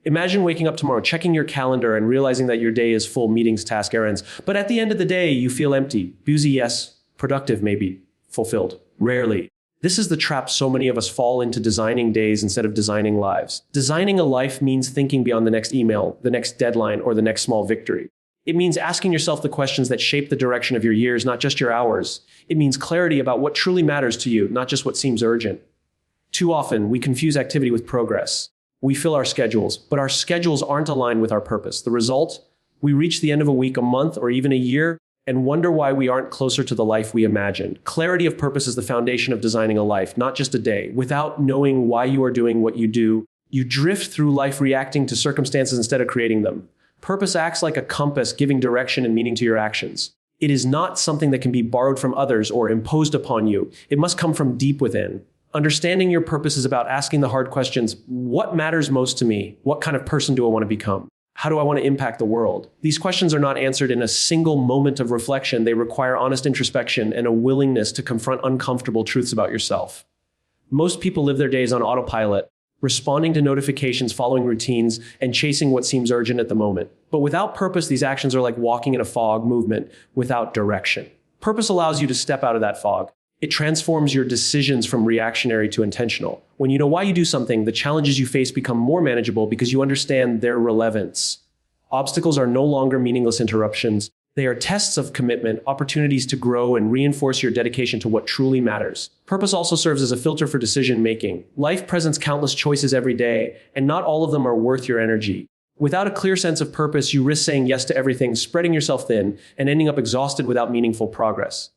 Imagine waking up tomorrow, checking your calendar and realizing that your day is full meetings, tasks, errands. But at the end of the day, you feel empty. Busy, yes. Productive, maybe. Fulfilled, rarely. This is the trap so many of us fall into, designing days instead of designing lives. Designing a life means thinking beyond the next email, the next deadline, or the next small victory. It means asking yourself the questions that shape the direction of your years, not just your hours. It means clarity about what truly matters to you, not just what seems urgent. Too often, we confuse activity with progress. We fill our schedules, but our schedules aren't aligned with our purpose. The result? We reach the end of a week, a month, or even a year, and wonder why we aren't closer to the life we imagined. Clarity of purpose is the foundation of designing a life, not just a day. Without knowing why you are doing what you do, you drift through life reacting to circumstances instead of creating them. Purpose acts like a compass, giving direction and meaning to your actions. It is not something that can be borrowed from others or imposed upon you. It must come from deep within. Understanding your purpose is about asking the hard questions. What matters most to me? What kind of person do I want to become? How do I want to impact the world? These questions are not answered in a single moment of reflection. They require honest introspection and a willingness to confront uncomfortable truths about yourself. Most people live their days on autopilot, responding to notifications, following routines, and chasing what seems urgent at the moment. But without purpose, these actions are like walking in a fog movement without direction. Purpose allows you to step out of that fog. It transforms your decisions from reactionary to intentional. When you know why you do something, the challenges you face become more manageable because you understand their relevance. Obstacles are no longer meaningless interruptions. They are tests of commitment, opportunities to grow and reinforce your dedication to what truly matters. Purpose also serves as a filter for decision-making. Life presents countless choices every day, and not all of them are worth your energy. Without a clear sense of purpose, you risk saying yes to everything, spreading yourself thin, and ending up exhausted without meaningful progress.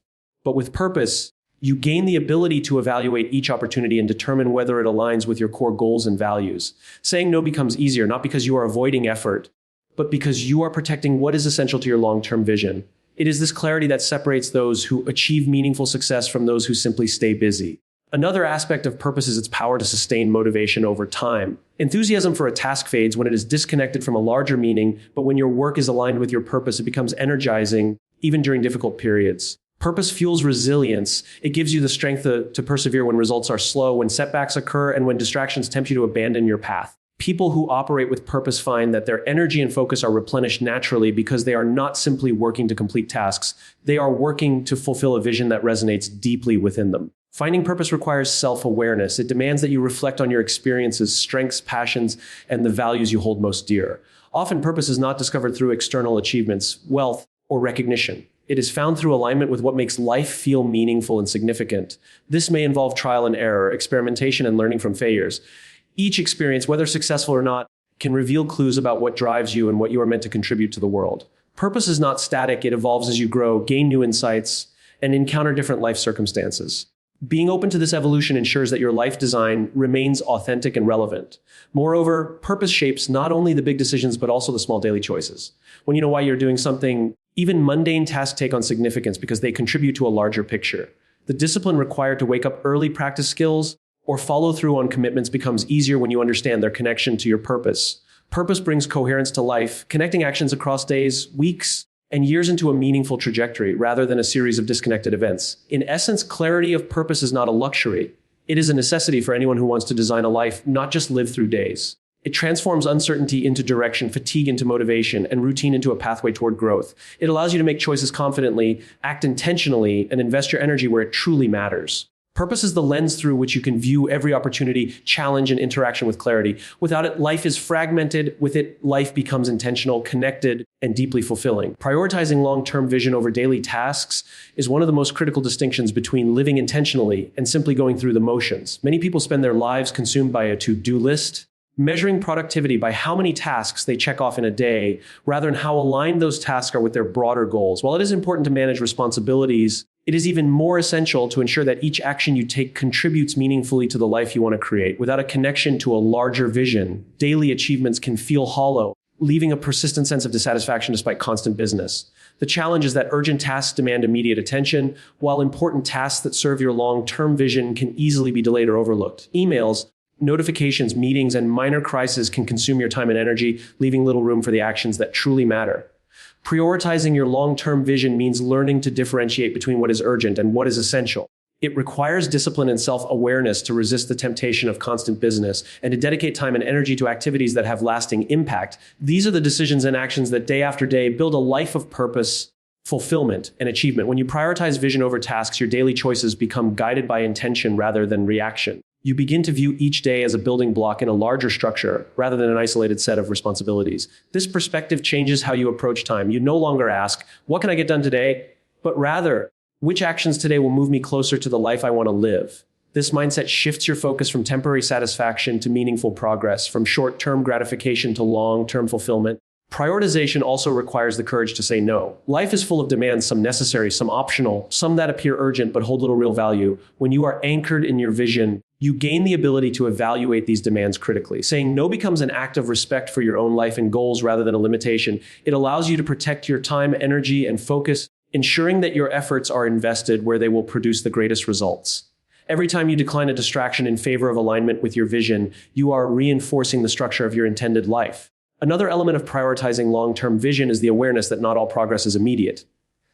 But with purpose, you gain the ability to evaluate each opportunity and determine whether it aligns with your core goals and values. Saying no becomes easier, not because you are avoiding effort, but because you are protecting what is essential to your long-term vision. It is this clarity that separates those who achieve meaningful success from those who simply stay busy. Another aspect of purpose is its power to sustain motivation over time. Enthusiasm for a task fades when it is disconnected from a larger meaning, but when your work is aligned with your purpose, it becomes energizing, even during difficult periods. Purpose fuels resilience. It gives you the strength to persevere when results are slow, when setbacks occur, and when distractions tempt you to abandon your path. People who operate with purpose find that their energy and focus are replenished naturally because they are not simply working to complete tasks. They are working to fulfill a vision that resonates deeply within them. Finding purpose requires self-awareness. It demands that you reflect on your experiences, strengths, passions, and the values you hold most dear. Often, purpose is not discovered through external achievements, wealth, or recognition. It is found through alignment with what makes life feel meaningful and significant. This may involve trial and error, experimentation, and learning from failures. Each experience, whether successful or not, can reveal clues about what drives you and what you are meant to contribute to the world. Purpose is not static. It evolves as you grow, gain new insights, and encounter different life circumstances. Being open to this evolution ensures that your life design remains authentic and relevant. Moreover, purpose shapes not only the big decisions, but also the small daily choices. When you know why you're doing something, even mundane tasks take on significance because they contribute to a larger picture. The discipline required to wake up early, practice skills, or follow through on commitments becomes easier when you understand their connection to your purpose. Purpose brings coherence to life, connecting actions across days, weeks, and years into a meaningful trajectory rather than a series of disconnected events. In essence, clarity of purpose is not a luxury. It is a necessity for anyone who wants to design a life, not just live through days. It transforms uncertainty into direction, fatigue into motivation, and routine into a pathway toward growth. It allows you to make choices confidently, act intentionally, and invest your energy where it truly matters. Purpose is the lens through which you can view every opportunity, challenge, and interaction with clarity. Without it, life is fragmented. With it, life becomes intentional, connected, and deeply fulfilling. Prioritizing long-term vision over daily tasks is one of the most critical distinctions between living intentionally and simply going through the motions. Many people spend their lives consumed by a to-do list, measuring productivity by how many tasks they check off in a day, rather than how aligned those tasks are with their broader goals. While it is important to manage responsibilities, it is even more essential to ensure that each action you take contributes meaningfully to the life you want to create. Without a connection to a larger vision, daily achievements can feel hollow, leaving a persistent sense of dissatisfaction despite constant business. The challenge is that urgent tasks demand immediate attention, while important tasks that serve your long-term vision can easily be delayed or overlooked. Emails, notifications, meetings, and minor crises can consume your time and energy, leaving little room for the actions that truly matter. Prioritizing your long-term vision means learning to differentiate between what is urgent and what is essential. It requires discipline and self-awareness to resist the temptation of constant business and to dedicate time and energy to activities that have lasting impact. These are the decisions and actions that day after day build a life of purpose, fulfillment, and achievement. When you prioritize vision over tasks, your daily choices become guided by intention rather than reaction. You begin to view each day as a building block in a larger structure rather than an isolated set of responsibilities. This perspective changes how you approach time. You no longer ask, what can I get done today? But rather, which actions today will move me closer to the life I want to live? This mindset shifts your focus from temporary satisfaction to meaningful progress, from short-term gratification to long-term fulfillment. Prioritization also requires the courage to say no. Life is full of demands, some necessary, some optional, some that appear urgent but hold little real value. When you are anchored in your vision, you gain the ability to evaluate these demands critically. Saying no becomes an act of respect for your own life and goals rather than a limitation. It allows you to protect your time, energy, and focus, ensuring that your efforts are invested where they will produce the greatest results. Every time you decline a distraction in favor of alignment with your vision, you are reinforcing the structure of your intended life. Another element of prioritizing long-term vision is the awareness that not all progress is immediate.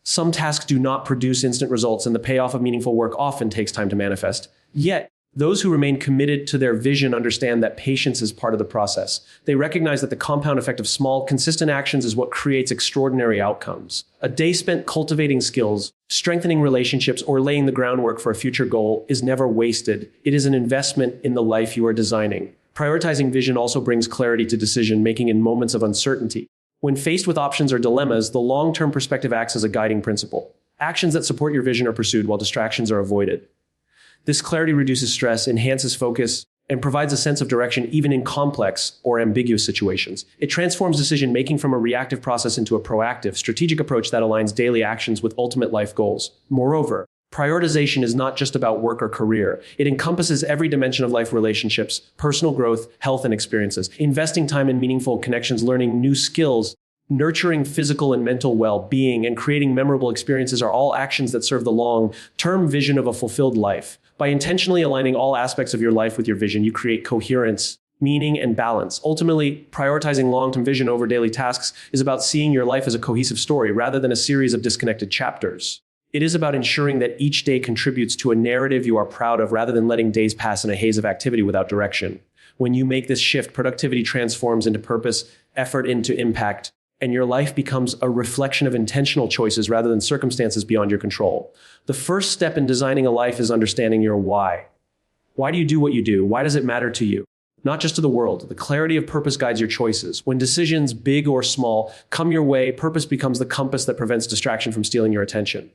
Some tasks do not produce instant results, and the payoff of meaningful work often takes time to manifest. Yet, those who remain committed to their vision understand that patience is part of the process. They recognize that the compound effect of small, consistent actions is what creates extraordinary outcomes. A day spent cultivating skills, strengthening relationships, or laying the groundwork for a future goal is never wasted. It is an investment in the life you are designing. Prioritizing vision also brings clarity to decision-making in moments of uncertainty. When faced with options or dilemmas, the long-term perspective acts as a guiding principle. Actions that support your vision are pursued while distractions are avoided. This clarity reduces stress, enhances focus, and provides a sense of direction even in complex or ambiguous situations. It transforms decision-making from a reactive process into a proactive, strategic approach that aligns daily actions with ultimate life goals. Moreover, prioritization is not just about work or career. It encompasses every dimension of life: relationships, personal growth, health, and experiences. Investing time in meaningful connections, learning new skills, nurturing physical and mental well-being, and creating memorable experiences are all actions that serve the long-term vision of a fulfilled life. By intentionally aligning all aspects of your life with your vision, you create coherence, meaning, and balance. Ultimately, prioritizing long-term vision over daily tasks is about seeing your life as a cohesive story rather than a series of disconnected chapters. It is about ensuring that each day contributes to a narrative you are proud of rather than letting days pass in a haze of activity without direction. When you make this shift, productivity transforms into purpose, effort into impact, and your life becomes a reflection of intentional choices rather than circumstances beyond your control. The first step in designing a life is understanding your why. Why do you do what you do? Why does it matter to you? Not just to the world. The clarity of purpose guides your choices. When decisions, big or small, come your way, purpose becomes the compass that prevents distraction from stealing your attention.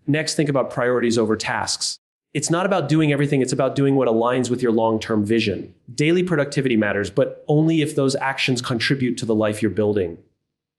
Next, think about priorities over tasks. It's not about doing everything, it's about doing what aligns with your long-term vision. Daily productivity matters, but only if those actions contribute to the life you're building.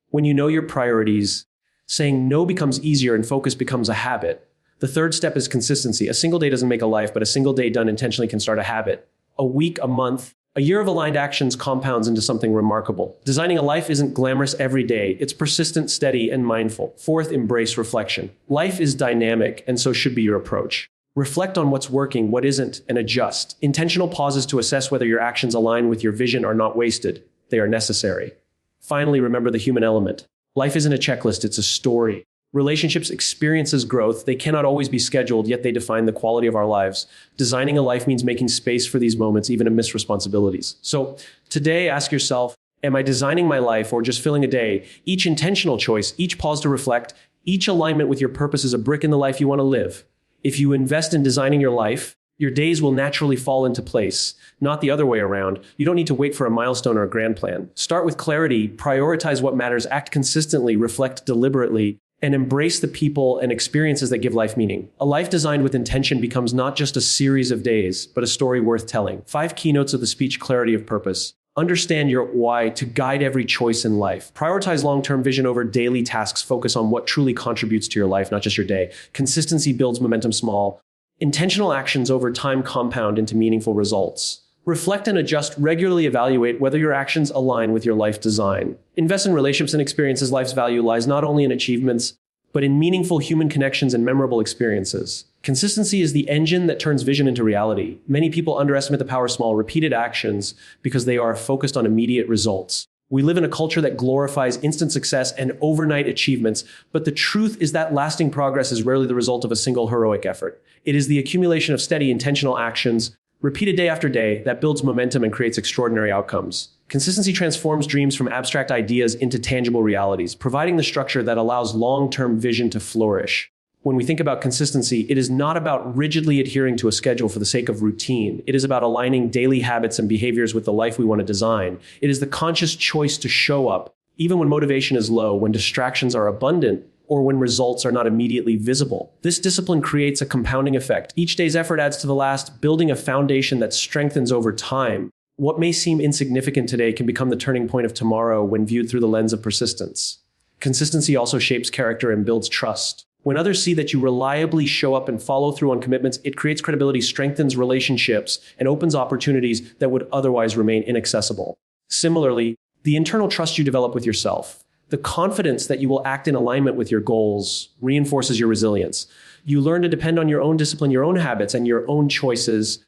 When you know your priorities, saying no becomes easier and focus becomes a habit. The third step is consistency. A single day doesn't make a life, but a single day done intentionally can start a habit. A week, a month, a year of aligned actions compounds into something remarkable. Designing a life isn't glamorous every day. It's persistent, steady, and mindful. Fourth, embrace reflection. Life is dynamic, and so should be your approach. Reflect on what's working, what isn't, and adjust. Intentional pauses to assess whether your actions align with your vision are not wasted. They are necessary. Finally, remember the human element. Life isn't a checklist, it's a story. Relationships, experiences, growth, they cannot always be scheduled, yet they define the quality of our lives. Designing a life means making space for these moments, even amidst responsibilities. So today, ask yourself, am I designing my life or just filling a day? Each intentional choice, each pause to reflect, each alignment with your purpose is a brick in the life you want to live. If you invest in designing your life, your days will naturally fall into place, not the other way around. You don't need to wait for a milestone or a grand plan. Start with clarity, prioritize what matters, act consistently, reflect deliberately, and embrace the people and experiences that give life meaning. A life designed with intention becomes not just a series of days, but a story worth telling. 5 keynotes of the speech: clarity of purpose. Understand your why to guide every choice in life. Prioritize long-term vision over daily tasks. Focus on what truly contributes to your life, not just your day. Consistency builds momentum small. Intentional actions over time compound into meaningful results. Reflect and adjust, regularly evaluate whether your actions align with your life design. Invest in relationships and experiences. Life's value lies not only in achievements, but in meaningful human connections and memorable experiences. Consistency is the engine that turns vision into reality. Many people underestimate the power of small, repeated actions because they are focused on immediate results. We live in a culture that glorifies instant success and overnight achievements, but the truth is that lasting progress is rarely the result of a single heroic effort. It is the accumulation of steady, intentional actions, repeated day after day, that builds momentum and creates extraordinary outcomes. Consistency transforms dreams from abstract ideas into tangible realities, providing the structure that allows long-term vision to flourish. When we think about consistency, it is not about rigidly adhering to a schedule for the sake of routine. It is about aligning daily habits and behaviors with the life we want to design. It is the conscious choice to show up, even when motivation is low, when distractions are abundant, or when results are not immediately visible. This discipline creates a compounding effect. Each day's effort adds to the last, building a foundation that strengthens over time. What may seem insignificant today can become the turning point of tomorrow when viewed through the lens of persistence. Consistency also shapes character and builds trust. When others see that you reliably show up and follow through on commitments, it creates credibility, strengthens relationships, and opens opportunities that would otherwise remain inaccessible. Similarly, the internal trust you develop with yourself, the confidence that you will act in alignment with your goals, reinforces your resilience. You learn to depend on your own discipline, your own habits, and your own choices,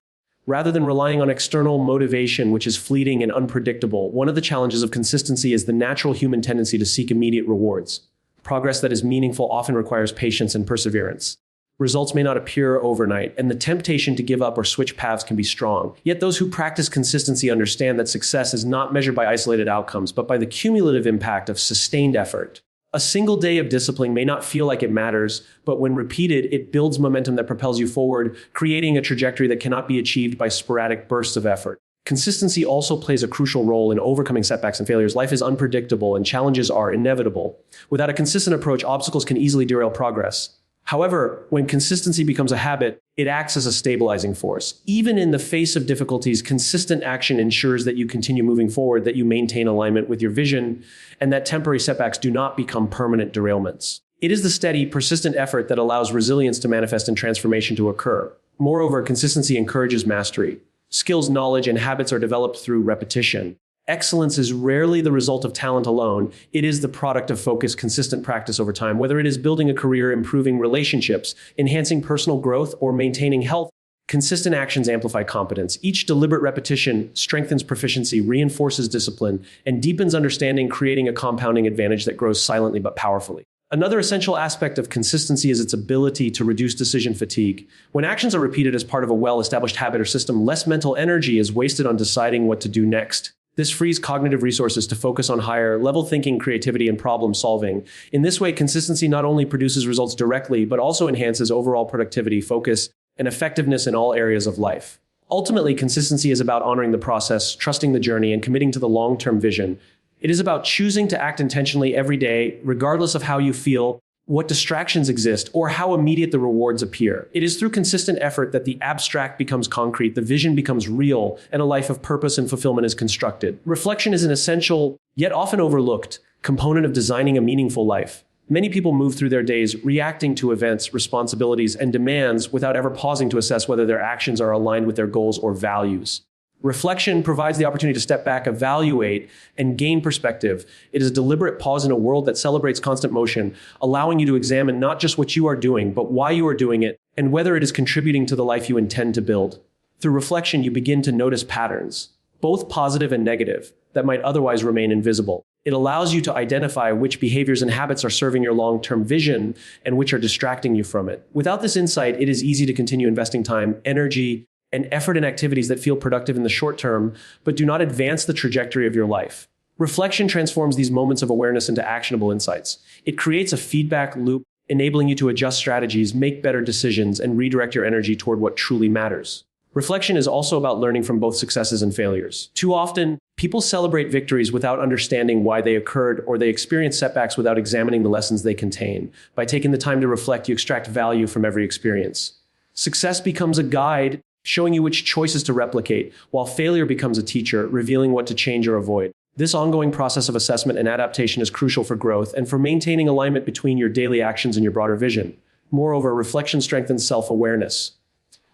rather than relying on external motivation, which is fleeting and unpredictable. One of the challenges of consistency is the natural human tendency to seek immediate rewards. Progress that is meaningful often requires patience and perseverance. Results may not appear overnight, and the temptation to give up or switch paths can be strong. Yet those who practice consistency understand that success is not measured by isolated outcomes, but by the cumulative impact of sustained effort. A single day of discipline may not feel like it matters, but when repeated, it builds momentum that propels you forward, creating a trajectory that cannot be achieved by sporadic bursts of effort. Consistency also plays a crucial role in overcoming setbacks and failures. Life is unpredictable and challenges are inevitable. Without a consistent approach, obstacles can easily derail progress. However, when consistency becomes a habit, it acts as a stabilizing force. Even in the face of difficulties, consistent action ensures that you continue moving forward, that you maintain alignment with your vision, and that temporary setbacks do not become permanent derailments. It is the steady, persistent effort that allows resilience to manifest and transformation to occur. Moreover, consistency encourages mastery. Skills, knowledge, and habits are developed through repetition. Excellence is rarely the result of talent alone. It is the product of focused, consistent practice over time. Whether it is building a career, improving relationships, enhancing personal growth, or maintaining health, consistent actions amplify competence. Each deliberate repetition strengthens proficiency, reinforces discipline, and deepens understanding, creating a compounding advantage that grows silently but powerfully. Another essential aspect of consistency is its ability to reduce decision fatigue. When actions are repeated as part of a well-established habit or system, less mental energy is wasted on deciding what to do next. This frees cognitive resources to focus on higher-level thinking, creativity, and problem-solving. In this way, consistency not only produces results directly, but also enhances overall productivity, focus, and effectiveness in all areas of life. Ultimately, consistency is about honoring the process, trusting the journey, and committing to the long-term vision. It is about choosing to act intentionally every day, regardless of how you feel, what distractions exist, or how immediate the rewards appear. It is through consistent effort that the abstract becomes concrete, the vision becomes real, and a life of purpose and fulfillment is constructed. Reflection is an essential, yet often overlooked, component of designing a meaningful life. Many people move through their days reacting to events, responsibilities, and demands without ever pausing to assess whether their actions are aligned with their goals or values. Reflection provides the opportunity to step back, evaluate, and gain perspective. It is a deliberate pause in a world that celebrates constant motion, allowing you to examine not just what you are doing, but why you are doing it, and whether it is contributing to the life you intend to build. Through reflection, you begin to notice patterns, both positive and negative, that might otherwise remain invisible. It allows you to identify which behaviors and habits are serving your long-term vision and which are distracting you from it. Without this insight, it is easy to continue investing time, energy, and effort in activities that feel productive in the short term, but do not advance the trajectory of your life. Reflection transforms these moments of awareness into actionable insights. It creates a feedback loop, enabling you to adjust strategies, make better decisions, and redirect your energy toward what truly matters. Reflection is also about learning from both successes and failures. Too often, people celebrate victories without understanding why they occurred, or they experience setbacks without examining the lessons they contain. By taking the time to reflect, you extract value from every experience. Success becomes a guide, showing you which choices to replicate, while failure becomes a teacher, revealing what to change or avoid. This ongoing process of assessment and adaptation is crucial for growth and for maintaining alignment between your daily actions and your broader vision. Moreover, reflection strengthens self-awareness.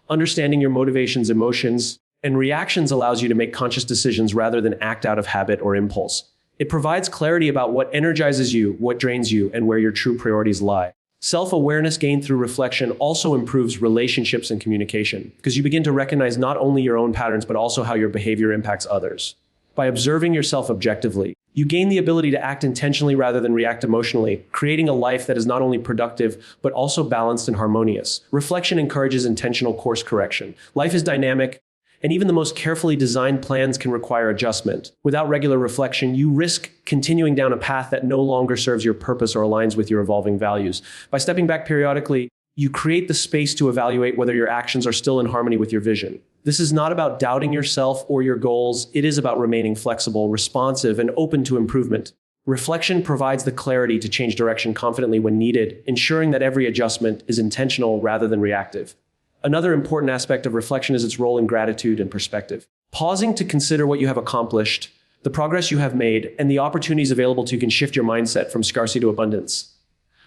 Understanding your motivations, emotions, and reactions allows you to make conscious decisions rather than act out of habit or impulse. It provides clarity about what energizes you, what drains you, and where your true priorities lie. Self-awareness gained through reflection also improves relationships and communication, because you begin to recognize not only your own patterns, but also how your behavior impacts others. By observing yourself objectively, You gain the ability to act intentionally rather than react emotionally, creating a life that is not only productive, but also balanced and harmonious. Reflection encourages intentional course correction. Life is dynamic, and even the most carefully designed plans can require adjustment. Without regular reflection, you risk continuing down a path that no longer serves your purpose or aligns with your evolving values. By stepping back periodically, you create the space to evaluate whether your actions are still in harmony with your vision. This is not about doubting yourself or your goals. It is about remaining flexible, responsive, and open to improvement. Reflection provides the clarity to change direction confidently when needed, ensuring that every adjustment is intentional rather than reactive. Another important aspect of reflection is its role in gratitude and perspective. Pausing to consider what you have accomplished, the progress you have made, and the opportunities available to you can shift your mindset from scarcity to abundance.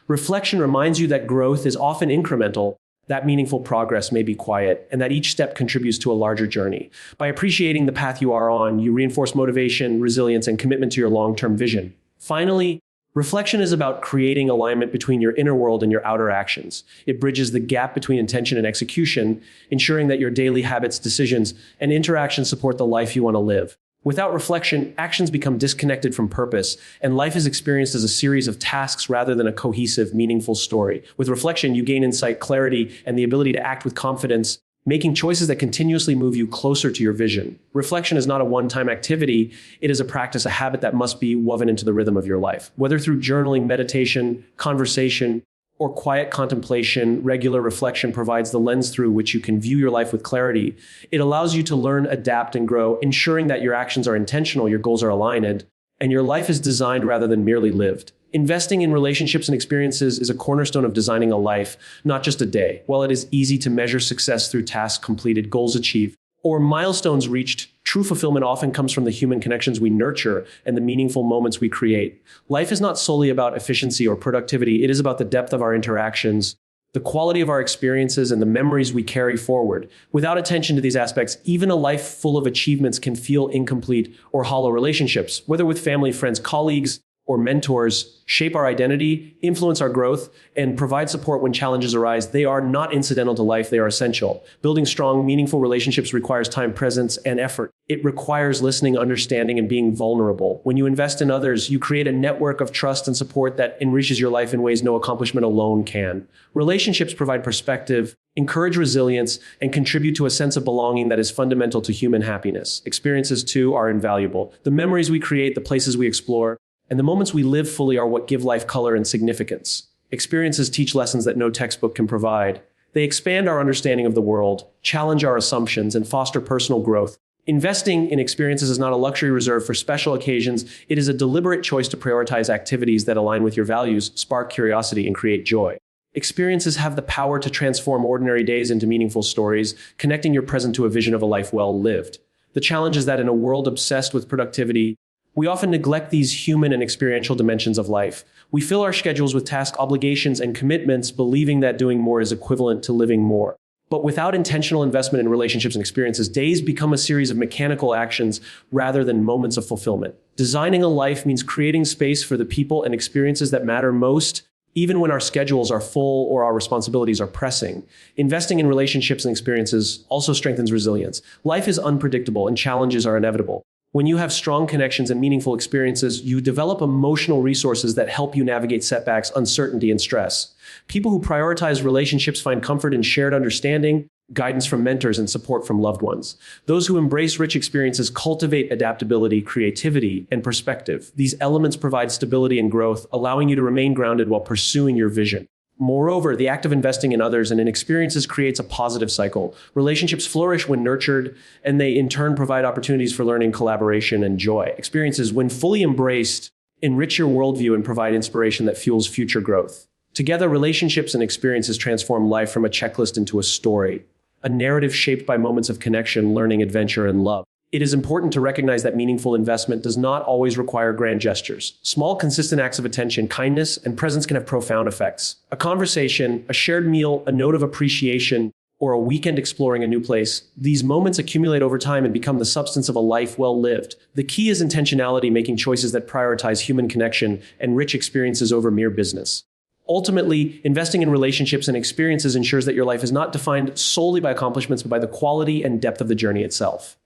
Reflection reminds you that growth is often incremental, that meaningful progress may be quiet, and that each step contributes to a larger journey. By appreciating the path you are on, you reinforce motivation, resilience, and commitment to your long-term vision. Finally, reflection is about creating alignment between your inner world and your outer actions. It bridges the gap between intention and execution, ensuring that your daily habits, decisions, and interactions support the life you want to live. Without reflection, actions become disconnected from purpose, and life is experienced as a series of tasks rather than a cohesive, meaningful story. With reflection, you gain insight, clarity, and the ability to act with confidence, making choices that continuously move you closer to your vision. Reflection is not a one-time activity. It is a practice, a habit that must be woven into the rhythm of your life. Whether through journaling, meditation, conversation, or quiet contemplation, regular reflection provides the lens through which you can view your life with clarity. It allows you to learn, adapt, and grow, ensuring that your actions are intentional, your goals are aligned, and your life is designed rather than merely lived. Investing in relationships and experiences is a cornerstone of designing a life, not just a day. While it is easy to measure success through tasks completed, goals achieved, or milestones reached, true fulfillment often comes from the human connections we nurture and the meaningful moments we create. Life is not solely about efficiency or productivity. It is about the depth of our interactions, the quality of our experiences, and the memories we carry forward. Without attention to these aspects, even a life full of achievements can feel incomplete or hollow. Relationships, whether with family, friends, colleagues, or mentors, shape our identity, influence our growth, and provide support when challenges arise. They are not incidental to life, they are essential. Building strong, meaningful relationships requires time, presence, and effort. It requires listening, understanding, and being vulnerable. When you invest in others, you create a network of trust and support that enriches your life in ways no accomplishment alone can. Relationships provide perspective, encourage resilience, and contribute to a sense of belonging that is fundamental to human happiness. Experiences, too, are invaluable. The memories we create, the places we explore, and the moments we live fully are what give life color and significance. Experiences teach lessons that no textbook can provide. They expand our understanding of the world, challenge our assumptions, and foster personal growth. Investing in experiences is not a luxury reserved for special occasions. It is a deliberate choice to prioritize activities that align with your values, spark curiosity, and create joy. Experiences have the power to transform ordinary days into meaningful stories, connecting your present to a vision of a life well lived. The challenge is that in a world obsessed with productivity, we often neglect these human and experiential dimensions of life. We fill our schedules with tasks, obligations, and commitments, believing that doing more is equivalent to living more. But without intentional investment in relationships and experiences, days become a series of mechanical actions rather than moments of fulfillment. Designing a life means creating space for the people and experiences that matter most, even when our schedules are full or our responsibilities are pressing. Investing in relationships and experiences also strengthens resilience. Life is unpredictable and challenges are inevitable. When you have strong connections and meaningful experiences, you develop emotional resources that help you navigate setbacks, uncertainty, and stress. People who prioritize relationships find comfort in shared understanding, guidance from mentors, and support from loved ones. Those who embrace rich experiences cultivate adaptability, creativity, and perspective. These elements provide stability and growth, allowing you to remain grounded while pursuing your vision. Moreover, the act of investing in others and in experiences creates a positive cycle. Relationships flourish when nurtured, and they in turn provide opportunities for learning, collaboration, and joy. Experiences, when fully embraced, enrich your worldview and provide inspiration that fuels future growth. Together, relationships and experiences transform life from a checklist into a story, a narrative shaped by moments of connection, learning, adventure, and love. It is important to recognize that meaningful investment does not always require grand gestures. Small, consistent acts of attention, kindness, and presence can have profound effects. A conversation, a shared meal, a note of appreciation, or a weekend exploring a new place, these moments accumulate over time and become the substance of a life well lived. The key is intentionality, making choices that prioritize human connection and rich experiences over mere business. Ultimately, investing in relationships and experiences ensures that your life is not defined solely by accomplishments, but by the quality and depth of the journey itself.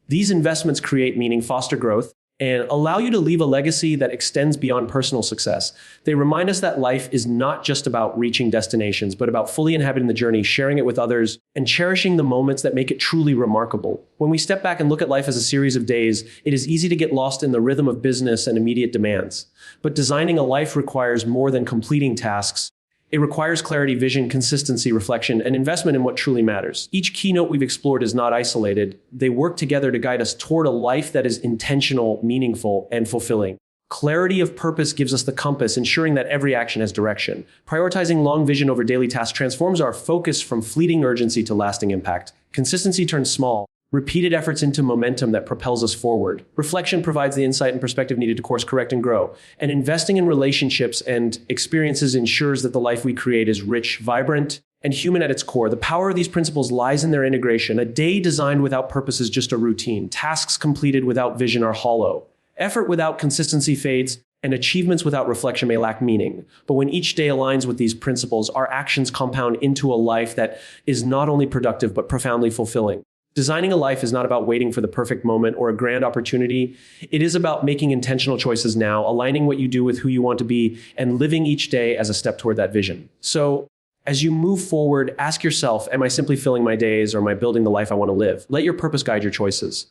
These investments create meaning, foster growth, and allow you to leave a legacy that extends beyond personal success. They remind us that life is not just about reaching destinations, but about fully inhabiting the journey, sharing it with others, and cherishing the moments that make it truly remarkable. When we step back and look at life as a series of days, it is easy to get lost in the rhythm of business and immediate demands. But designing a life requires more than completing tasks. It requires clarity, vision, consistency, reflection, and investment in what truly matters. Each keynote we've explored is not isolated. They work together to guide us toward a life that is intentional, meaningful, and fulfilling. Clarity of purpose gives us the compass, ensuring that every action has direction. Prioritizing long vision over daily tasks transforms our focus from fleeting urgency to lasting impact. Consistency turns small, repeated efforts into momentum that propels us forward. Reflection provides the insight and perspective needed to course correct and grow. And investing in relationships and experiences ensures that the life we create is rich, vibrant, and human at its core. The power of these principles lies in their integration. A day designed without purpose is just a routine. Tasks completed without vision are hollow. Effort without consistency fades, and achievements without reflection may lack meaning. But when each day aligns with these principles, our actions compound into a life that is not only productive, but profoundly fulfilling. Designing a life is not about waiting for the perfect moment or a grand opportunity. It is about making intentional choices now, aligning what you do with who you want to be, and living each day as a step toward that vision. So, as you move forward, ask yourself, am I simply filling my days or am I building the life I want to live? Let your purpose guide your choices.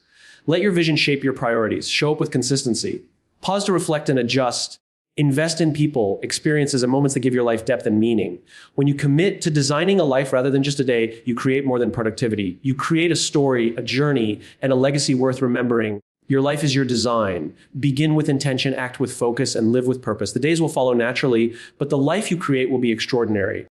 Let your vision shape your priorities. Show up with consistency. Pause to reflect and adjust. Invest in people, experiences, and moments that give your life depth and meaning. When you commit to designing a life rather than just a day, you create more than productivity. You create a story, a journey, and a legacy worth remembering. Your life is your design. Begin with intention, act with focus, and live with purpose. The days will follow naturally, but the life you create will be extraordinary.